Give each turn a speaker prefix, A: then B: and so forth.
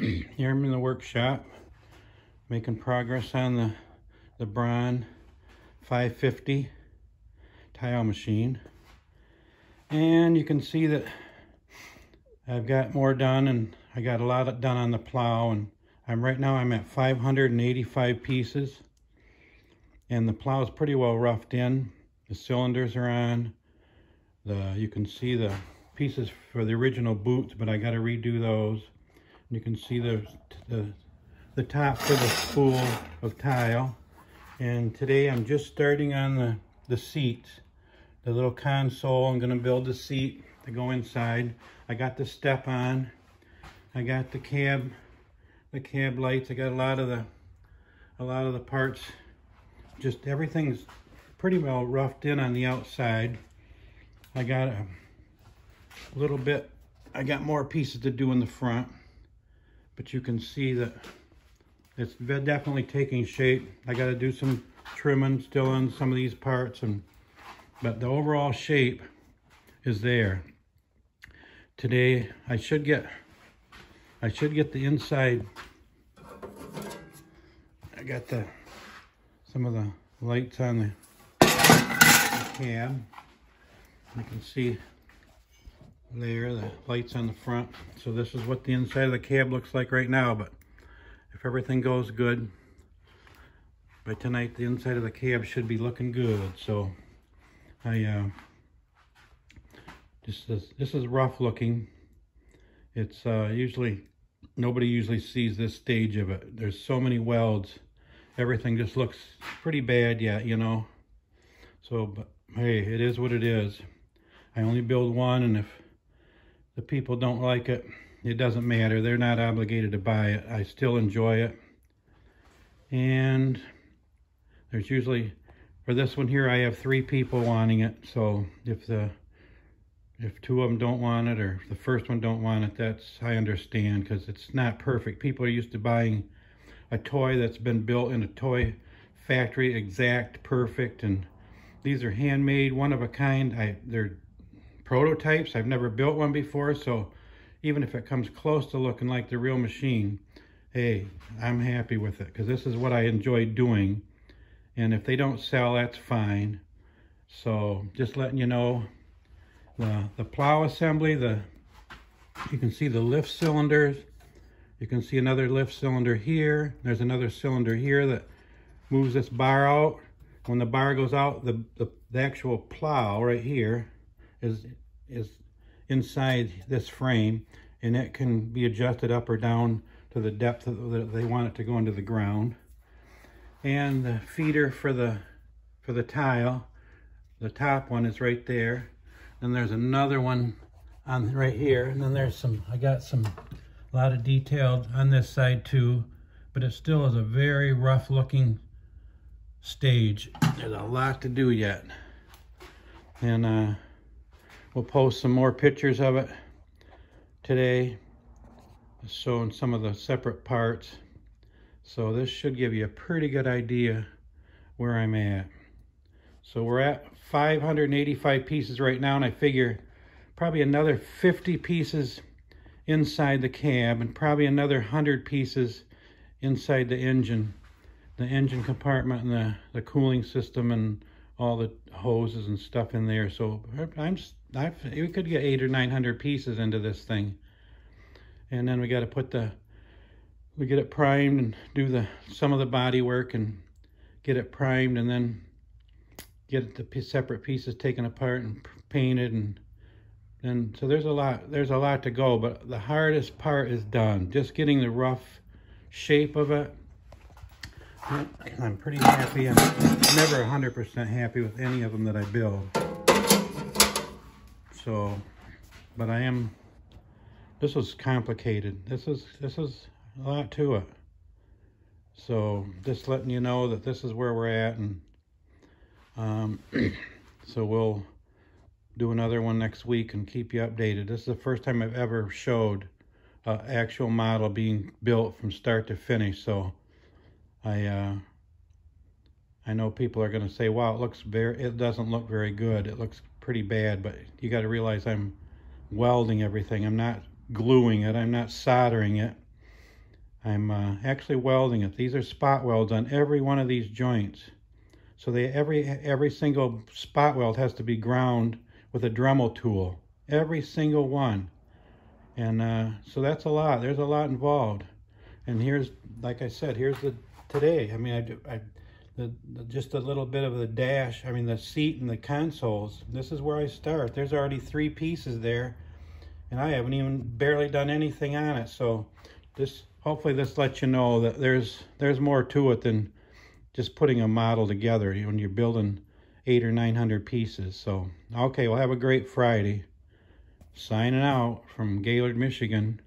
A: Here I'm in the workshop making progress on the Bron 550 tile machine, and you can see that I've got more done, and I got a lot done on the plow, and right now I'm at 585 pieces, and the plow is pretty well roughed in. The cylinders are on. You can see the pieces for the original boots, but I got to redo those. You can see the top for the spool of tile. And today I'm just starting on the seats, the little console. I'm going to build the seat to go inside. I got the step on. I got the cab lights. I got a lot of the parts. Just everything's pretty well roughed in on the outside. I got a little bit. I got more pieces to do in the front. But you can see that it's definitely taking shape. I got to do some trimming still on some of these parts, but the overall shape is there. Today I should get the inside. I got some of the lights on the cab. You can see there the lights on the front. So this is what the inside of the cab looks like right now, but if everything goes good, by tonight the inside of the cab should be looking good. So this is rough looking. It's nobody usually sees this stage of it. There's so many welds, everything just looks pretty bad yet, you know. So, but hey, it is what it is. I only build one, and if the people don't like it, it doesn't matter. They're not obligated to buy it. I still enjoy it. And there's usually, for this one here, I have 3 people wanting it. So if 2 of them don't want it, or if the first one don't want it, I understand, because it's not perfect. People are used to buying a toy that's been built in a toy factory, exact, perfect, and these are handmade, one of a kind. They're prototypes. I've never built one before, so even if it comes close to looking like the real machine, hey, I'm happy with it, because this is what I enjoy doing. And if they don't sell, that's fine. So just letting you know, the plow assembly, you can see the lift cylinders. You can see another lift cylinder here. There's another cylinder here that moves this bar out. When the bar goes out, the actual plow right here is inside this frame, and it can be adjusted up or down to the depth that they want it to go into the ground. And the feeder for the tile, the top one is right there. Then there's another one on right here, and then there's I got a lot of detail on this side too, but it still is a very rough looking stage. There's a lot to do yet, and we'll post some more pictures of it today, showing some of the separate parts. So this should give you a pretty good idea where I'm at. So we're at 585 pieces right now, and I figure probably another 50 pieces inside the cab, and probably another 100 pieces inside the engine compartment, and the cooling system, and all the hoses and stuff in there. So we could get 800 or 900 pieces into this thing. And then we got to we get it primed and do some of the body work and get it primed, and then get the separate pieces taken apart and painted, and so there's a lot to go, but the hardest part is done. Just getting the rough shape of it. I'm pretty happy. I'm never 100% happy with any of them that I build. So, but I am. This was complicated. This is a lot to it. So just letting you know that this is where we're at, and so we'll do another one next week and keep you updated. This is the first time I've ever showed an actual model being built from start to finish. So I know people are going to say, wow, it doesn't look very good. It looks pretty bad, but you got to realize I'm welding everything. I'm not gluing it. I'm not soldering it. I'm actually welding it. These are spot welds on every one of these joints. So every single spot weld has to be ground with a Dremel tool. Every single one. And so that's a lot. There's a lot involved. And here's, like I said, here's the today. I mean, just a little bit of the dash. I mean, the seat and the consoles. This is where I start. There's already 3 pieces there, and I haven't even barely done anything on it. So this, hopefully this lets you know that there's more to it than just putting a model together when you're building 800 or 900 pieces. So okay, well, have a great Friday. Signing out from Gaylord, Michigan.